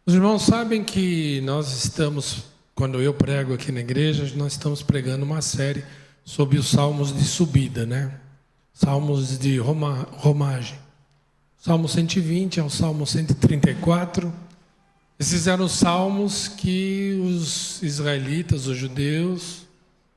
Os irmãos sabem que nós estamos, quando eu prego aqui na igreja, nós estamos pregando uma série sobre os salmos de subida, né? Salmos de romagem. Salmo 120 ao Salmo 134. Esses eram os salmos que os israelitas, os judeus,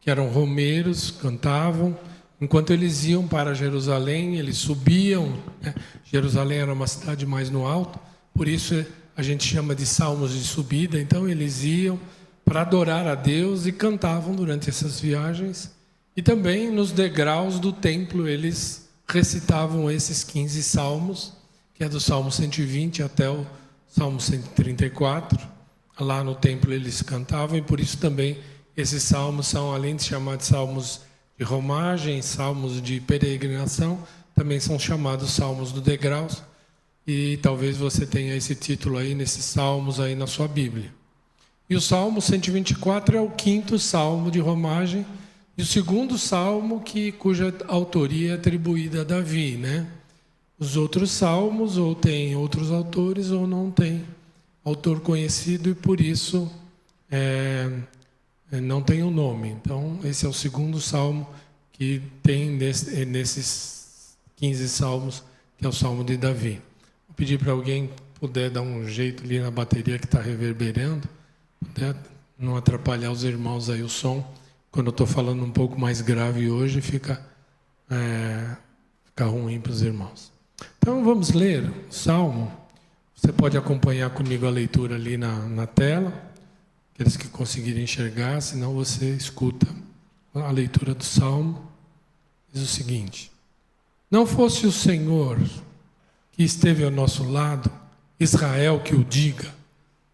que eram romeiros, cantavam. Enquanto eles iam para Jerusalém, eles subiam, né? Jerusalém era uma cidade mais no alto, por isso a gente chama de salmos de subida. Então eles iam para adorar a Deus e cantavam durante essas viagens. E também nos degraus do templo eles recitavam esses 15 salmos, que é do Salmo 120 até o Salmo 134. Lá no templo eles cantavam, e por isso também esses salmos são, além de chamados salmos de romagem, salmos de peregrinação, também são chamados salmos do degraus. E talvez você tenha esse título aí nesses salmos aí na sua Bíblia. E o Salmo 124 é o 5º salmo de romagem, e o 2º salmo cuja autoria é atribuída a Davi, né? Os outros salmos ou tem outros autores ou não tem autor conhecido, e por isso não tem o nome. Então esse é o 2º salmo que tem nesses 15 salmos, que é o Salmo de Davi. Vou pedir para alguém puder dar um jeito ali na bateria que está reverberando, puder não atrapalhar os irmãos aí o som. Quando eu estou falando um pouco mais grave hoje, fica ruim para os irmãos. Então vamos ler o Salmo. Você pode acompanhar comigo a leitura ali na tela, aqueles que conseguirem enxergar, senão você escuta a leitura do Salmo. Diz o seguinte: não fosse o Senhor que esteve ao nosso lado, Israel que o diga,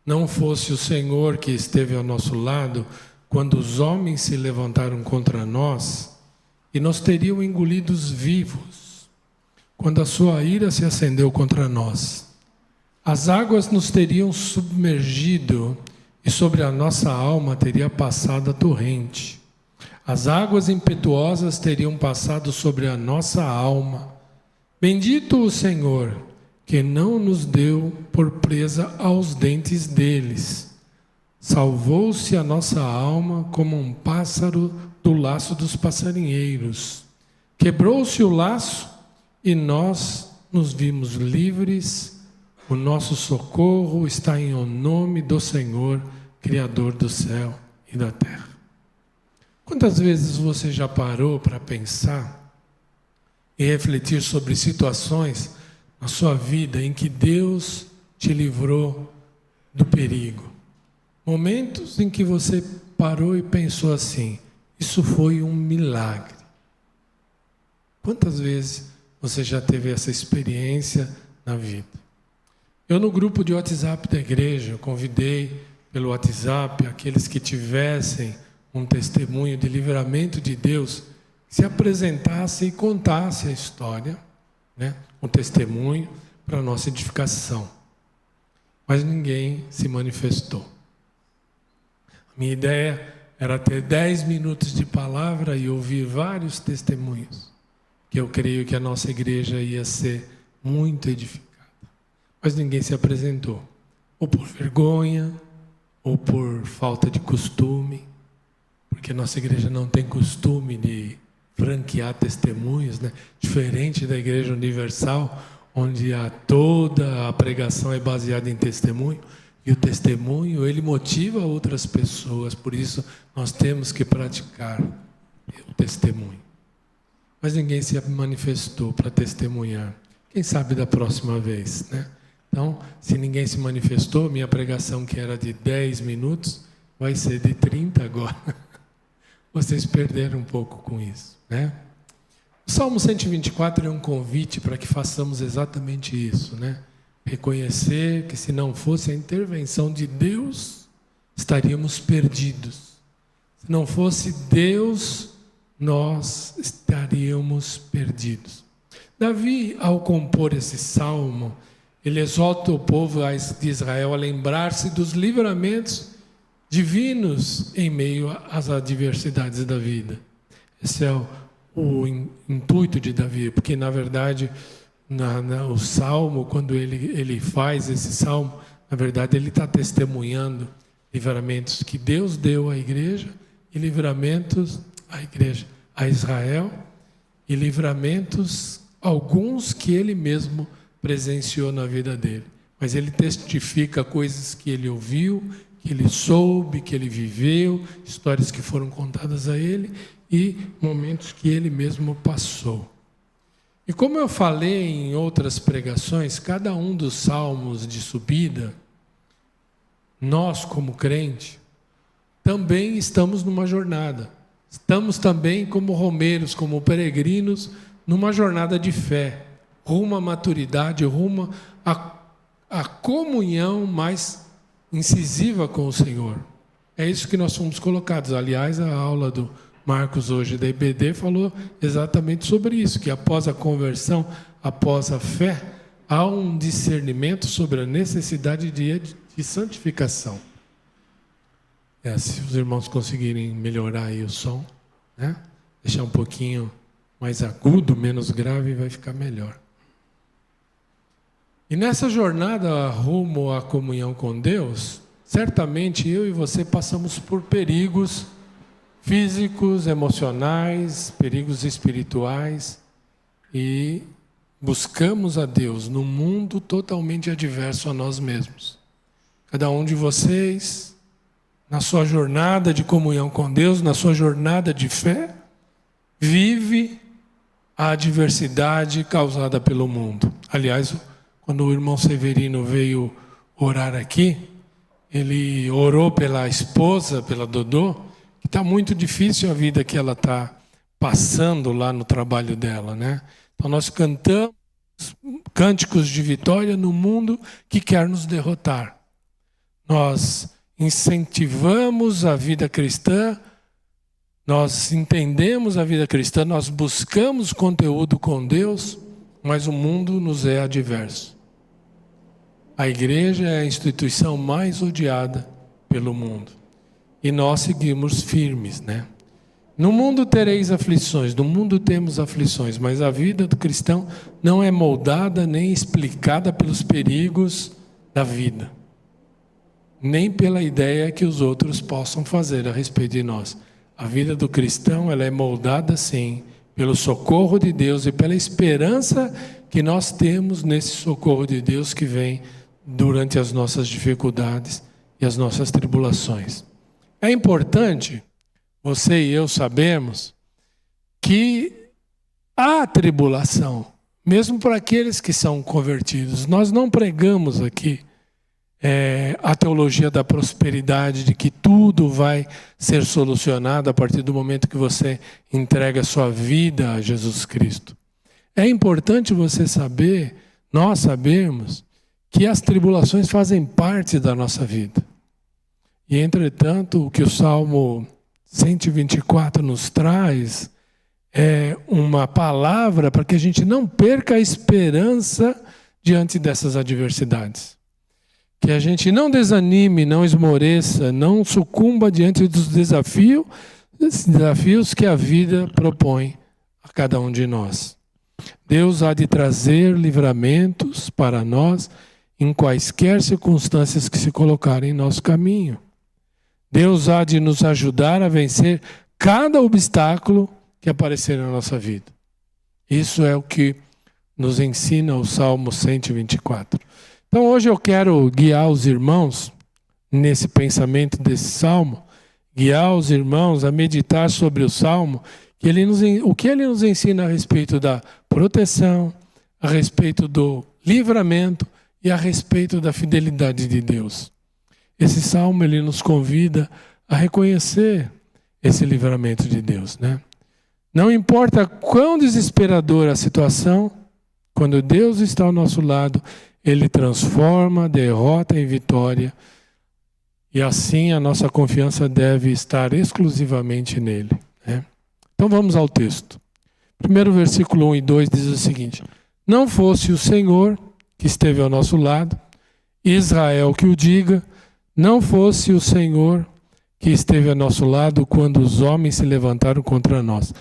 não fosse o Senhor que esteve ao nosso lado, quando os homens se levantaram contra nós, e nos teriam engolidos vivos, quando a sua ira se acendeu contra nós. As águas nos teriam submergido, e sobre a nossa alma teria passado a torrente. As águas impetuosas teriam passado sobre a nossa alma. Bendito o Senhor, que não nos deu por presa aos dentes deles. Salvou-se a nossa alma como um pássaro do laço dos passarinheiros. Quebrou-se o laço e nós nos vimos livres. O nosso socorro está em o nome do Senhor, Criador do céu e da terra. Quantas vezes você já parou para pensar e refletir sobre situações na sua vida em que Deus te livrou do perigo? Momentos em que você parou e pensou assim: isso foi um milagre. Quantas vezes você já teve essa experiência na vida? Eu, no grupo de WhatsApp da igreja, eu convidei pelo WhatsApp aqueles que tivessem um testemunho de livramento de Deus, que se apresentasse e contasse a história, né? Um testemunho para a nossa edificação. Mas ninguém se manifestou. Minha ideia era ter 10 minutos de palavra e ouvir vários testemunhos, que eu creio que a nossa igreja ia ser muito edificada. Mas ninguém se apresentou, ou por vergonha, ou por falta de costume, porque a nossa igreja não tem costume de franquear testemunhos, né? Diferente da Igreja Universal, onde toda a pregação é baseada em testemunho. E o testemunho, ele motiva outras pessoas, por isso nós temos que praticar o testemunho. Mas ninguém se manifestou para testemunhar. Quem sabe da próxima vez, né? Então, se ninguém se manifestou, minha pregação, que era de 10 minutos, vai ser de 30 agora. Vocês perderam um pouco com isso, né? O Salmo 124 é um convite para que façamos exatamente isso, né? Reconhecer que se não fosse a intervenção de Deus, estaríamos perdidos. Se não fosse Deus, nós estaríamos perdidos. Davi, ao compor esse salmo, ele exorta o povo de Israel a lembrar-se dos livramentos divinos em meio às adversidades da vida. Esse é o intuito de Davi, porque na verdade o salmo, quando ele faz esse salmo, Na verdade, ele está testemunhando livramentos que Deus deu à igreja e livramentos à igreja, a Israel, e livramentos alguns que ele mesmo presenciou na vida dele. Mas ele testifica coisas que ele ouviu, que ele soube, que ele viveu, histórias que foram contadas a ele e momentos que ele mesmo passou. E como eu falei em outras pregações, cada um dos salmos de subida, nós como crente, também estamos numa jornada. Estamos também como romeiros, como peregrinos, numa jornada de fé, rumo à maturidade, rumo à comunhão mais incisiva com o Senhor. É isso que nós fomos colocados. Aliás, a aula do Marcos hoje da IBD falou exatamente sobre isso, que após a conversão, após a fé, há um discernimento sobre a necessidade de santificação. Se os irmãos conseguirem melhorar aí o som, né? Deixar um pouquinho mais agudo, menos grave, vai ficar melhor. E nessa jornada rumo à comunhão com Deus, certamente eu e você passamos por perigos físicos, emocionais, perigos espirituais, e buscamos a Deus num mundo totalmente adverso a nós mesmos. Cada um de vocês, na sua jornada de comunhão com Deus, na sua jornada de fé, vive a adversidade causada pelo mundo. Aliás, quando o irmão Severino veio orar aqui, ele orou pela esposa, pela Dodô, que está muito difícil a vida que ela está passando lá no trabalho dela, né? Então nós cantamos cânticos de vitória no mundo que quer nos derrotar. Nós incentivamos a vida cristã, nós entendemos a vida cristã, nós buscamos conteúdo com Deus, mas o mundo nos é adverso. A igreja é a instituição mais odiada pelo mundo. E nós seguimos firmes, né? No mundo tereis aflições, no mundo temos aflições, mas a vida do cristão não é moldada nem explicada pelos perigos da vida, nem pela ideia que os outros possam fazer a respeito de nós. A vida do cristão, ela é moldada, sim, pelo socorro de Deus e pela esperança que nós temos nesse socorro de Deus que vem durante as nossas dificuldades e as nossas tribulações. É importante, você e eu sabemos, que há tribulação, mesmo para aqueles que são convertidos. Nós não pregamos aqui a teologia da prosperidade, de que tudo vai ser solucionado a partir do momento que você entrega a sua vida a Jesus Cristo. É importante você saber, nós sabermos, que as tribulações fazem parte da nossa vida. E, entretanto, o que o Salmo 124 nos traz é uma palavra para que a gente não perca a esperança diante dessas adversidades. Que a gente não desanime, não esmoreça, não sucumba diante dos desafios que a vida propõe a cada um de nós. Deus há de trazer livramentos para nós em quaisquer circunstâncias que se colocarem em nosso caminho. Deus há de nos ajudar a vencer cada obstáculo que aparecer na nossa vida. Isso é o que nos ensina o Salmo 124. Então hoje eu quero guiar os irmãos nesse pensamento desse Salmo, guiar os irmãos a meditar sobre o Salmo, o que ele nos ensina a respeito da proteção, a respeito do livramento e a respeito da fidelidade de Deus. Esse Salmo ele nos convida a reconhecer esse livramento de Deus, né? Não importa quão desesperadora a situação, quando Deus está ao nosso lado, Ele transforma, derrota em vitória, e assim a nossa confiança deve estar exclusivamente nele, né? Então vamos ao texto. Primeiro versículo 1 e 2 diz o seguinte: não fosse o Senhor que esteve ao nosso lado, Israel que o diga, não fosse o Senhor que esteve ao nosso lado quando os homens se levantaram contra nós.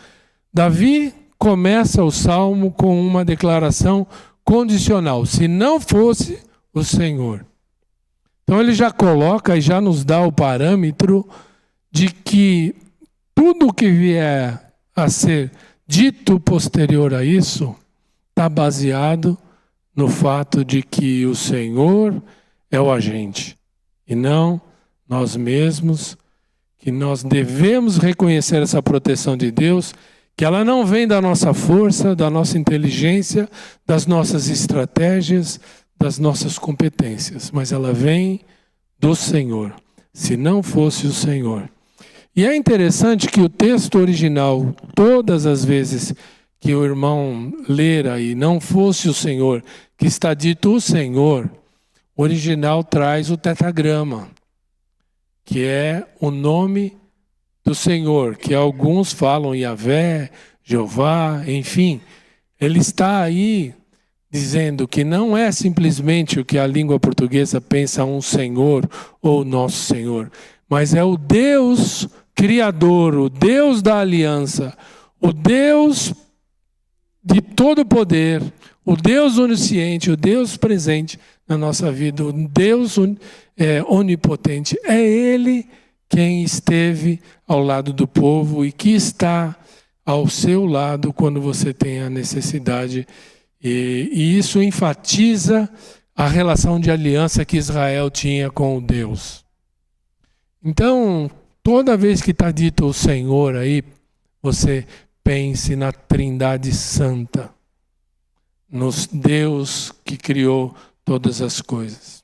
Davi começa o salmo com uma declaração condicional: se não fosse o Senhor. Então ele já coloca e já nos dá o parâmetro de que tudo que vier a ser dito posterior a isso está baseado no fato de que o Senhor é o agente e não nós mesmos, que nós devemos reconhecer essa proteção de Deus, que ela não vem da nossa força, da nossa inteligência, das nossas estratégias, das nossas competências, mas ela vem do Senhor, se não fosse o Senhor. E é interessante que o texto original, todas as vezes que o irmão ler aí, não fosse o Senhor, que está dito o Senhor, o original traz o tetragrama, que é o nome do Senhor, que alguns falam Yahvé, Jeová, enfim. Ele está aí dizendo que não é simplesmente o que a língua portuguesa pensa um Senhor ou nosso Senhor, mas é o Deus Criador, o Deus da aliança, o Deus de todo poder, o Deus onisciente, o Deus presente na nossa vida, o Deus onipotente. É Ele quem esteve ao lado do povo e que está ao seu lado quando você tem a necessidade. E isso enfatiza a relação de aliança que Israel tinha com o Deus. Então, toda vez que está dito o Senhor aí, você pense na Trindade Santa, no Deus que criou todas as coisas.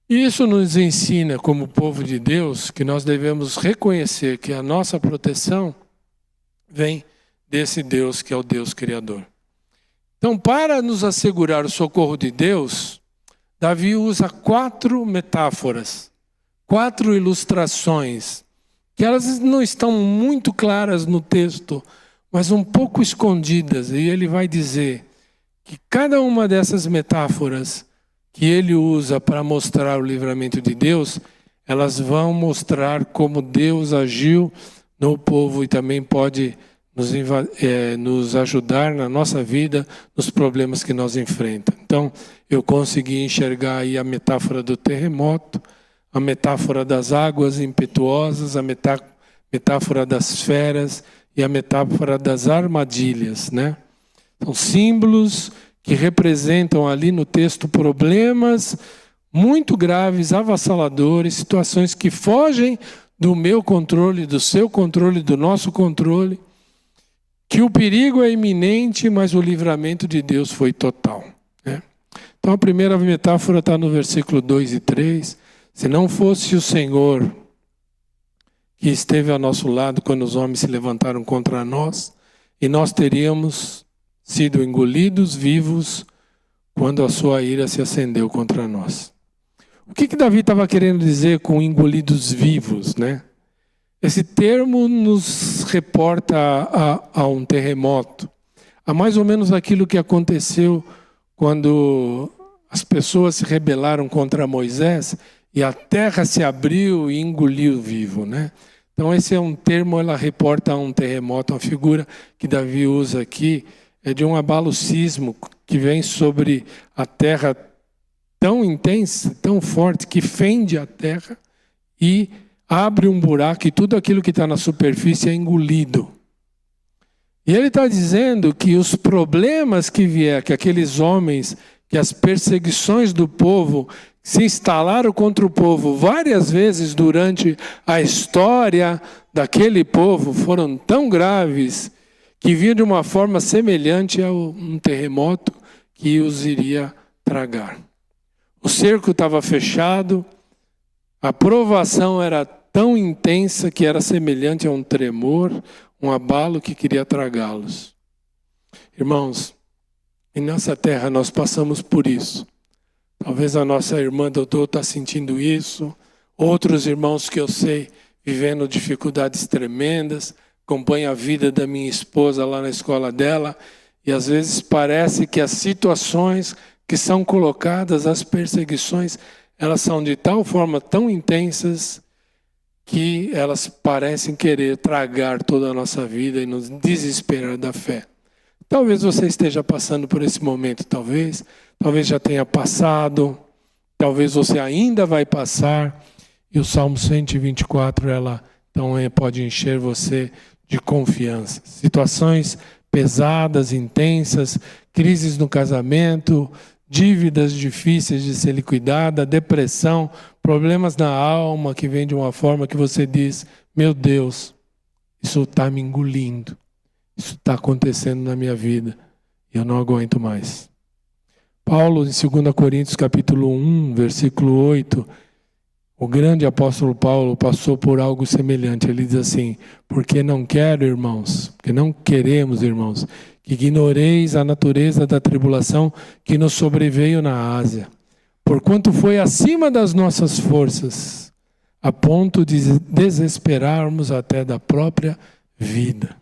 Isso nos ensina, como povo de Deus, que nós devemos reconhecer que a nossa proteção vem desse Deus que é o Deus Criador. Então, para nos assegurar o socorro de Deus, Davi usa 4 metáforas, 4 ilustrações, que elas não estão muito claras no texto, mas um pouco escondidas. E ele vai dizer que cada uma dessas metáforas que ele usa para mostrar o livramento de Deus, elas vão mostrar como Deus agiu no povo e também pode nos ajudar na nossa vida, nos problemas que nós enfrentamos. Então, eu consegui enxergar aí a metáfora do terremoto, a metáfora das águas impetuosas, a metáfora das feras e a metáfora das armadilhas, né? São símbolos que representam ali no texto problemas muito graves, avassaladores, situações que fogem do meu controle, do seu controle, do nosso controle, que o perigo é iminente, mas o livramento de Deus foi total, né? Então a primeira metáfora está no versículo 2 e 3. Se não fosse o Senhor que esteve ao nosso lado quando os homens se levantaram contra nós, e nós teríamos sido engolidos vivos quando a sua ira se acendeu contra nós. O que Davi estava querendo dizer com engolidos vivos, né? Esse termo nos reporta a um terremoto, a mais ou menos aquilo que aconteceu quando as pessoas se rebelaram contra Moisés e a terra se abriu e engoliu vivo, né? Então esse é um termo, ela reporta a um terremoto, uma figura que Davi usa aqui, é de um abalo sísmico que vem sobre a terra tão intensa, tão forte, que fende a terra e abre um buraco e tudo aquilo que está na superfície é engolido. E ele está dizendo que os problemas que vier, que aqueles homens, que as perseguições do povo se instalaram contra o povo várias vezes durante a história daquele povo, foram tão graves que vinha de uma forma semelhante a um terremoto que os iria tragar. O cerco estava fechado, a provação era tão intensa que era semelhante a um tremor, um abalo que queria tragá-los. Irmãos, em nossa terra nós passamos por isso. Talvez a nossa irmã Dodô está sentindo isso, outros irmãos que eu sei vivendo dificuldades tremendas, acompanho a vida da minha esposa lá na escola dela, e às vezes parece que as situações que são colocadas, as perseguições, elas são de tal forma tão intensas que elas parecem querer tragar toda a nossa vida e nos desesperar da fé. Talvez você esteja passando por esse momento, talvez já tenha passado, talvez você ainda vai passar. E o Salmo 124, ela então pode encher você de confiança. Situações pesadas, intensas, crises no casamento, dívidas difíceis de ser liquidada, depressão, problemas na alma que vem de uma forma que você diz: meu Deus, isso está me engolindo, isso está acontecendo na minha vida, e eu não aguento mais. Paulo, em 2 Coríntios capítulo 1, versículo 8, o grande apóstolo Paulo passou por algo semelhante. Ele diz assim: porque não quero, irmãos, porque não queremos, irmãos, que ignoreis a natureza da tribulação que nos sobreveio na Ásia, porquanto foi acima das nossas forças, a ponto de desesperarmos até da própria vida.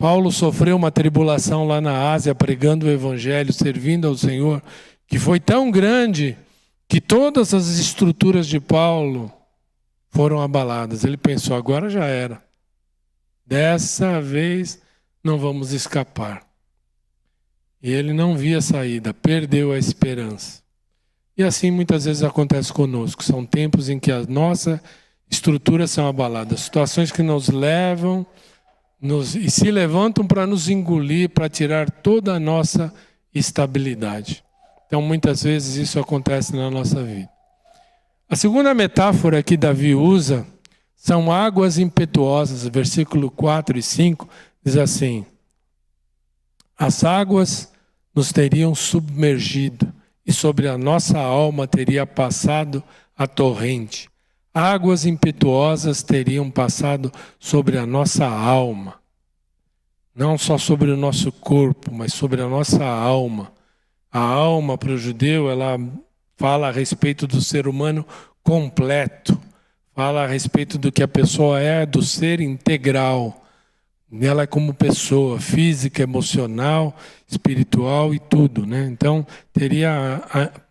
Paulo sofreu uma tribulação lá na Ásia, pregando o Evangelho, servindo ao Senhor, que foi tão grande que todas as estruturas de Paulo foram abaladas. Ele pensou: agora já era. Dessa vez não vamos escapar. E ele não via saída, perdeu a esperança. E assim muitas vezes acontece conosco. São tempos em que as nossas estruturas são abaladas. Situações que nos levam e se levantam para nos engolir, para tirar toda a nossa estabilidade. Então, muitas vezes isso acontece na nossa vida. A segunda metáfora que Davi usa são águas impetuosas. Versículo 4 e 5 diz assim: as águas nos teriam submergido e sobre a nossa alma teria passado a torrente. Águas impetuosas teriam passado sobre a nossa alma. Não só sobre o nosso corpo, mas sobre a nossa alma. A alma, para o judeu, ela fala a respeito do ser humano completo. Fala a respeito do que a pessoa é, do ser integral. Ela é como pessoa, física, emocional, espiritual e tudo, né? Então, teria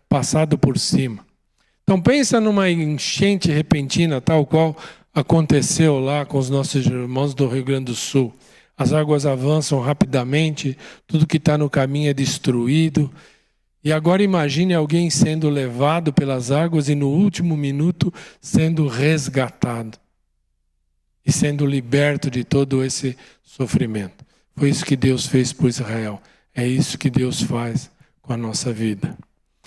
passado por cima. Então, pensa numa enchente repentina, tal qual aconteceu lá com os nossos irmãos do Rio Grande do Sul. As águas avançam rapidamente, tudo que está no caminho é destruído. E agora imagine alguém sendo levado pelas águas e no último minuto sendo resgatado. E sendo liberto de todo esse sofrimento. Foi isso que Deus fez por Israel. É isso que Deus faz com a nossa vida.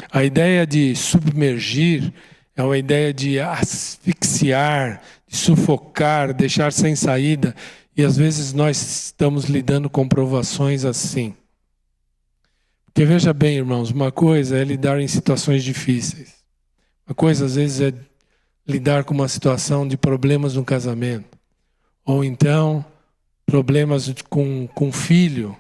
A ideia de submergir é uma ideia de asfixiar, de sufocar, deixar sem saída. E às vezes nós estamos lidando com provações assim. Porque veja bem, irmãos, uma coisa é lidar em situações difíceis. Uma coisa às vezes é lidar com uma situação de problemas no casamento. Ou então problemas com filho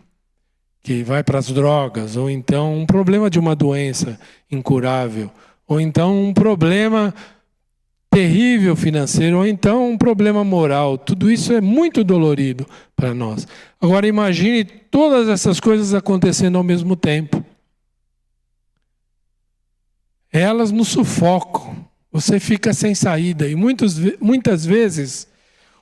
que vai para as drogas. Ou então um problema de uma doença incurável. Ou então um problema terrível financeiro, ou então um problema moral. Tudo isso é muito dolorido para nós. Agora imagine todas essas coisas acontecendo ao mesmo tempo. Elas nos sufocam. Você fica sem saída. E muitas vezes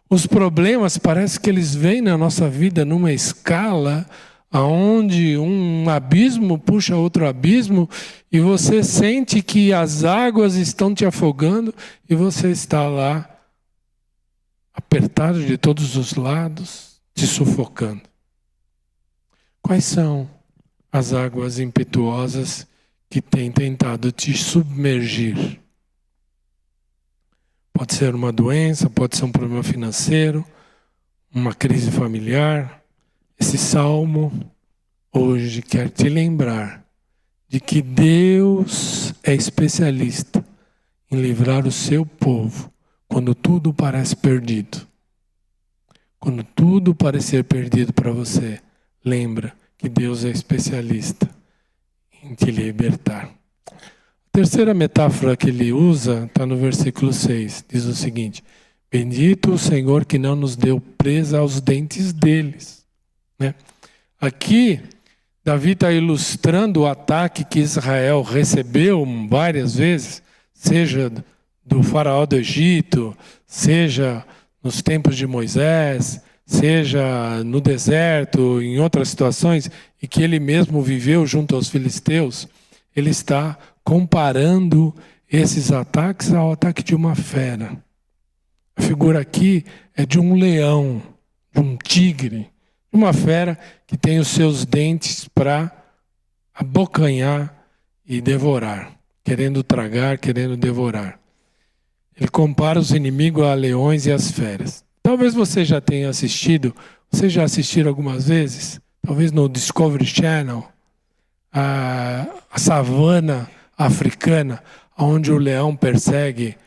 os problemas parece que eles vêm na nossa vida numa escala aonde um abismo puxa outro abismo e você sente que as águas estão te afogando e você está lá apertado de todos os lados, te sufocando. Quais são as águas impetuosas que têm tentado te submergir? Pode ser uma doença, pode ser um problema financeiro, uma crise familiar. Esse salmo hoje quer te lembrar de que Deus é especialista em livrar o seu povo quando tudo parece perdido. Quando tudo parecer perdido para você, lembra que Deus é especialista em te libertar. A terceira metáfora que ele usa está no versículo 6. Diz o seguinte: bendito o Senhor que não nos deu presa aos dentes deles. Né? Aqui, Davi está ilustrando o ataque que Israel recebeu várias vezes, seja do faraó do Egito, seja nos tempos de Moisés, seja no deserto, em outras situações, e que ele mesmo viveu junto aos filisteus. ele está comparando esses ataques ao ataque de uma fera. A figura aqui é de um leão, de um tigre, de uma fera que tem os seus dentes para abocanhar e devorar, querendo tragar, querendo devorar. Ele compara os inimigos a leões e as feras. Talvez você já tenha assistido, vocês já assistiram algumas vezes, talvez no Discovery Channel, a savana africana, onde o leão persegue,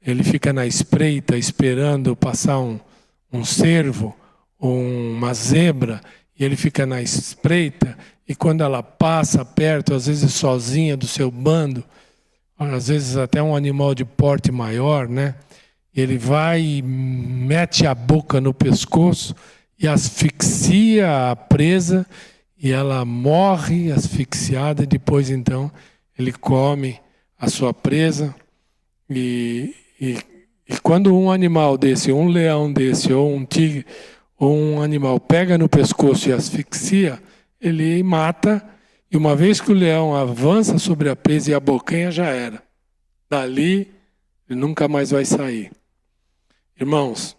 ele fica na espreita esperando passar um cervo ou uma zebra, e ele fica na espreita, e quando ela passa perto, às vezes sozinha do seu bando, às vezes até um animal de porte maior, né? Ele vai e mete a boca no pescoço e asfixia a presa, e ela morre asfixiada, e depois então ele come a sua presa. E quando um animal desse, um leão desse, ou um tigre, ou um animal pega no pescoço e asfixia, ele mata, e uma vez que o leão avança sobre a presa e abocanha, já era. Dali, ele nunca mais vai sair. Irmãos,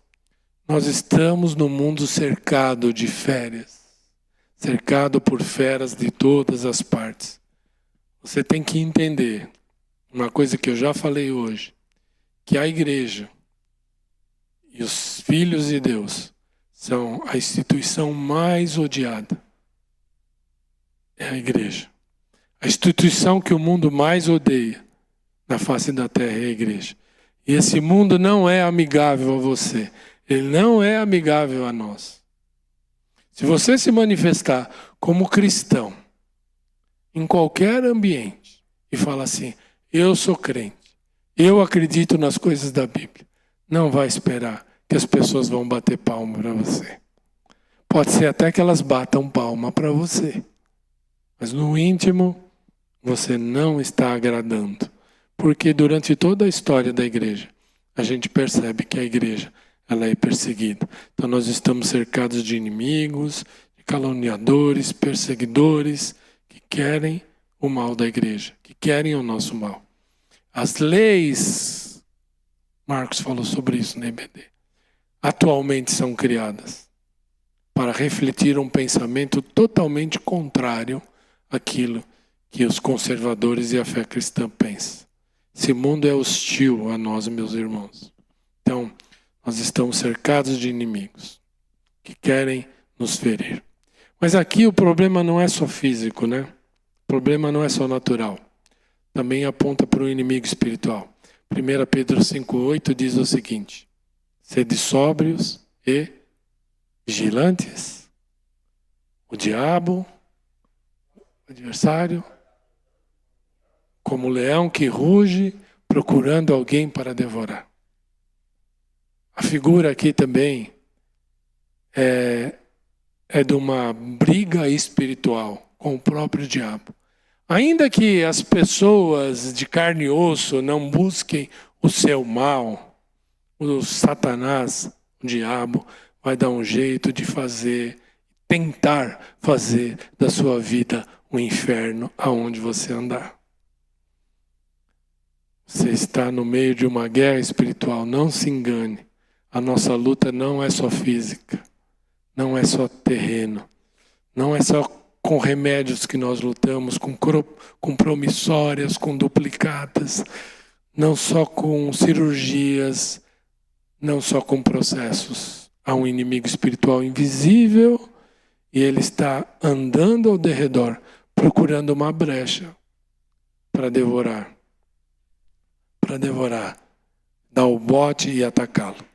nós estamos no mundo cercado de feras, cercado por feras de todas as partes. Você tem que entender, uma coisa que eu já falei hoje, que a igreja e os filhos de Deus são a instituição mais odiada. É a igreja. A instituição que o mundo mais odeia na face da terra é a igreja. E esse mundo não é amigável a você. Ele não é amigável a nós. Se você se manifestar como cristão em qualquer ambiente e falar assim, eu sou crente, eu acredito nas coisas da Bíblia, não vai esperar que as pessoas vão bater palma para você. Pode ser até que elas batam palma para você, mas no íntimo você não está agradando. Porque durante toda a história da igreja, a gente percebe que a igreja ela é perseguida. Então nós estamos cercados de inimigos, de caluniadores, perseguidores, que querem o mal da igreja, que querem o nosso mal. As leis, Marcos falou sobre isso na IBD, atualmente são criadas para refletir um pensamento totalmente contrário àquilo que os conservadores e a fé cristã pensam. Esse mundo é hostil a nós, meus irmãos. Então, nós estamos cercados de inimigos que querem nos ferir. Mas aqui o problema não é só físico, né? O problema não é só natural. Também aponta para o inimigo espiritual. 1 Pedro 5,8 diz o seguinte: sede sóbrios e vigilantes. O diabo, o adversário, como leão que ruge, procurando alguém para devorar. A figura aqui também é de uma briga espiritual com o próprio diabo. Ainda que as pessoas de carne e osso não busquem o seu mal, o Satanás, o diabo, vai dar um jeito de tentar fazer da sua vida um inferno aonde você andar. Você está no meio de uma guerra espiritual, não se engane. A nossa luta não é só física, não é só terreno, não é só com remédios que nós lutamos, com promissórias, com duplicatas, não só com cirurgias, não só com processos. Há um inimigo espiritual invisível e ele está andando ao derredor, procurando uma brecha para devorar, dar o bote e atacá-lo.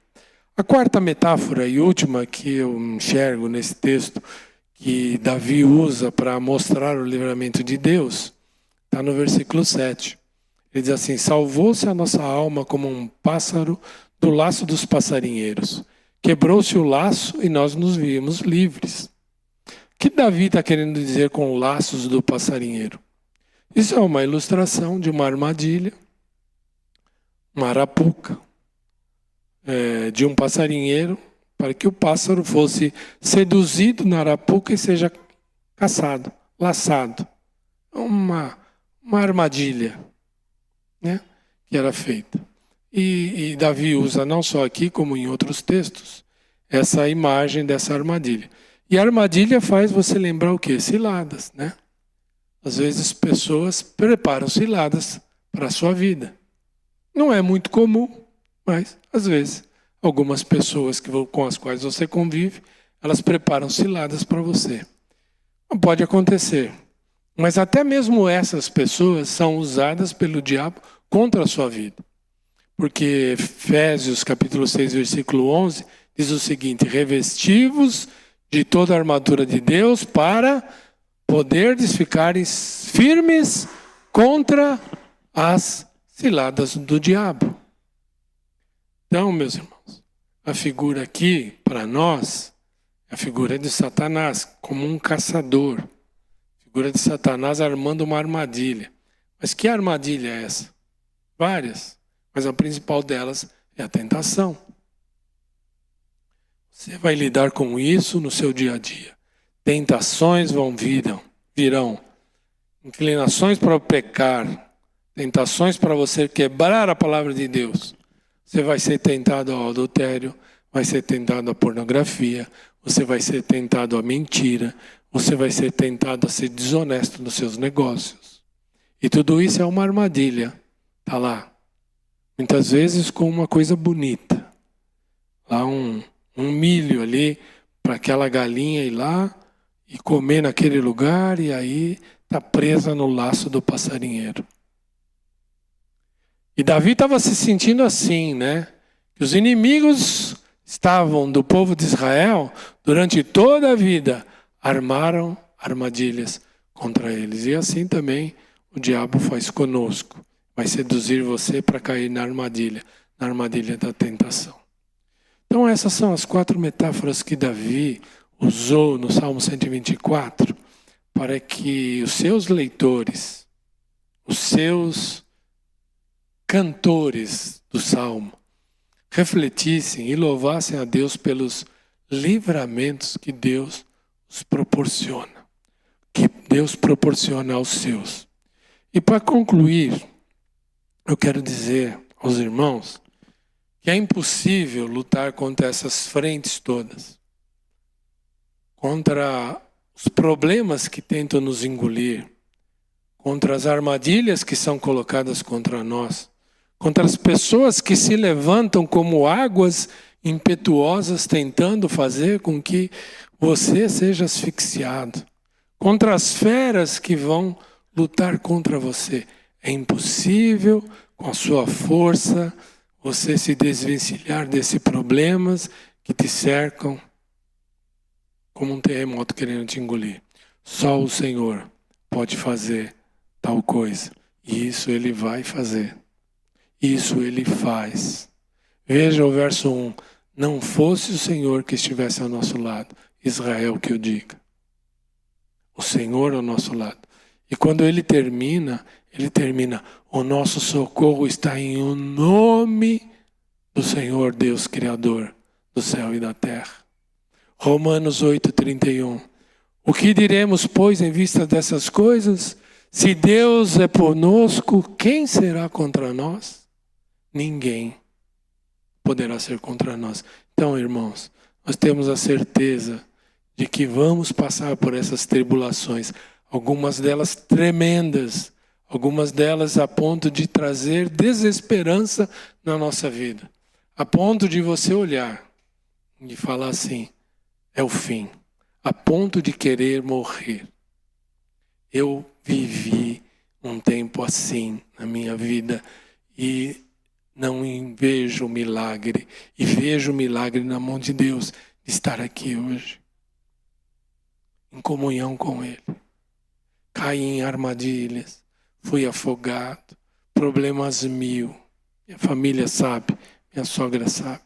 A quarta metáfora e última que eu enxergo nesse texto, que Davi usa para mostrar o livramento de Deus, está no versículo 7. Ele diz assim: salvou-se a nossa alma como um pássaro do laço dos passarinheiros. Quebrou-se o laço e nós nos vimos livres. O que Davi está querendo dizer com laços do passarinheiro? Isso é uma ilustração de uma armadilha, uma arapuca, de um passarinheiro, para que o pássaro fosse seduzido na arapuca e seja caçado, laçado. Uma uma armadilha, né, que era feita. E Davi usa não só aqui, como em outros textos, essa imagem dessa armadilha. E a armadilha faz você lembrar o quê? Ciladas, né? Às vezes pessoas preparam ciladas para a sua vida. Não é muito comum, mas às vezes algumas pessoas com as quais você convive, elas preparam ciladas para você. Não pode acontecer. Mas até mesmo essas pessoas são usadas pelo diabo contra a sua vida. Porque Efésios capítulo 6, versículo 11, diz o seguinte: revesti-vos de toda a armadura de Deus para poderdes ficarem firmes contra as ciladas do diabo. Então, meus irmãos, a figura aqui, para nós, é a figura de Satanás, como um caçador. A figura de Satanás armando uma armadilha. Mas que armadilha é essa? Várias. Mas a principal delas é a tentação. Você vai lidar com isso no seu dia a dia. Tentações virão. Inclinações para pecar. Tentações para você quebrar a palavra de Deus. Você vai ser tentado ao adultério, vai ser tentado à pornografia, você vai ser tentado à mentira, você vai ser tentado a ser desonesto nos seus negócios. E tudo isso é uma armadilha. Está lá. Muitas vezes com uma coisa bonita. Lá um milho ali para aquela galinha ir lá e comer naquele lugar, e aí está presa no laço do passarinheiro. E Davi estava se sentindo assim, né? Que os inimigos estavam do povo de Israel, durante toda a vida, armaram armadilhas contra eles. E assim também o diabo faz conosco. Vai seduzir você para cair na armadilha da tentação. Então essas são as 4 metáforas que Davi usou no Salmo 124, para que os seus leitores, os seus cantores do Salmo, refletissem e louvassem a Deus pelos livramentos que Deus os proporciona, que Deus proporciona aos seus. E para concluir, eu quero dizer aos irmãos que é impossível lutar contra essas frentes todas, contra os problemas que tentam nos engolir, contra as armadilhas que são colocadas contra nós, contra as pessoas que se levantam como águas impetuosas tentando fazer com que você seja asfixiado, contra as feras que vão lutar contra você. É impossível, com a sua força, você se desvencilhar desses problemas que te cercam como um terremoto querendo te engolir. Só o Senhor pode fazer tal coisa. E isso Ele vai fazer. Isso Ele faz. Veja o verso 1. Não fosse o Senhor que estivesse ao nosso lado. Israel que eu diga. O Senhor ao nosso lado. E quando ele termina, o nosso socorro está em o nome do Senhor Deus Criador do céu e da terra. Romanos 8:31. O que diremos, pois, em vista dessas coisas? Se Deus é conosco, quem será contra nós? Ninguém poderá ser contra nós. Então, irmãos, nós temos a certeza de que vamos passar por essas tribulações, algumas delas tremendas, algumas delas a ponto de trazer desesperança na nossa vida, a ponto de você olhar e falar assim, é o fim, a ponto de querer morrer. Eu vivi um tempo assim na minha vida e não vejo milagre, e vejo milagre na mão de Deus de estar aqui hoje, em comunhão com Ele. Caí em armadilhas, fui afogado, problemas mil. Minha família sabe, minha sogra sabe.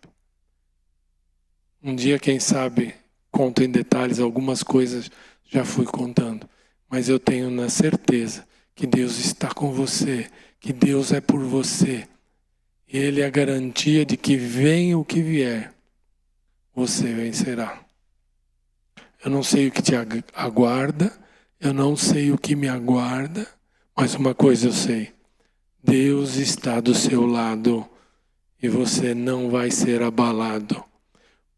Um dia, quem sabe, conto em detalhes algumas coisas, já fui contando. Mas eu tenho na certeza que Deus está com você, que Deus é por você. Ele é a garantia de que venha o que vier, você vencerá. Eu não sei o que te aguarda, eu não sei o que me aguarda, Mas uma coisa eu sei, Deus está do seu lado e você não vai ser abalado.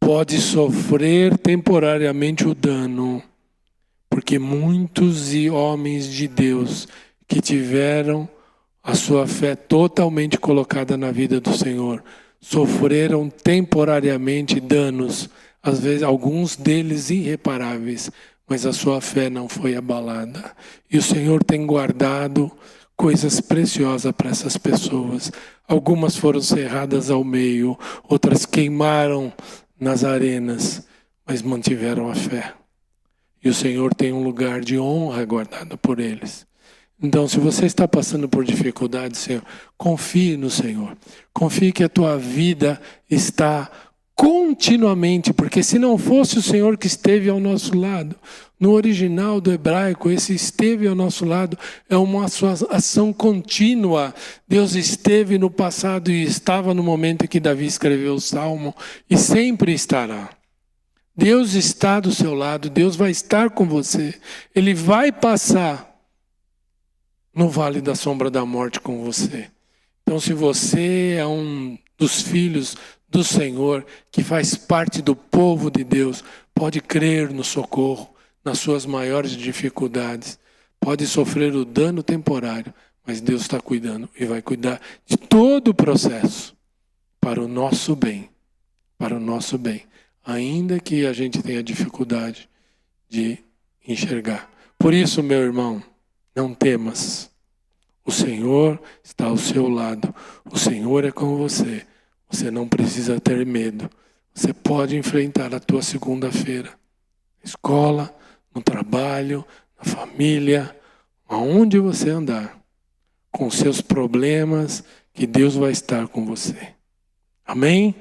Pode sofrer temporariamente o dano, porque muitos homens de Deus que tiveram a sua fé totalmente colocada na vida do Senhor, sofreram temporariamente danos, às vezes alguns deles irreparáveis, mas a sua fé não foi abalada. E o Senhor tem guardado coisas preciosas para essas pessoas. Algumas foram cerradas ao meio, outras queimaram nas arenas, mas mantiveram a fé. E o Senhor tem um lugar de honra guardado por eles. Então, se você está passando por dificuldade, Senhor, confie no Senhor. Confie que a tua vida está continuamente, porque se não fosse o Senhor que esteve ao nosso lado, no original do hebraico, esse esteve ao nosso lado é uma ação contínua. Deus esteve no passado e estava no momento em que Davi escreveu o Salmo e sempre estará. Deus está do seu lado, Deus vai estar com você. Ele vai passar no vale da sombra da morte com você. Então, se você é um dos filhos do Senhor, que faz parte do povo de Deus, pode crer no socorro, nas suas maiores dificuldades. Pode sofrer o dano temporário, mas Deus está cuidando e vai cuidar de todo o processo para o nosso bem. Para o nosso bem. Ainda que a gente tenha dificuldade de enxergar. Por isso, meu irmão, não temas. O Senhor está ao seu lado. O Senhor é com você. Você não precisa ter medo. Você pode enfrentar a tua segunda-feira. Na escola, no trabalho, na família, aonde você andar. Com seus problemas, que Deus vai estar com você. Amém?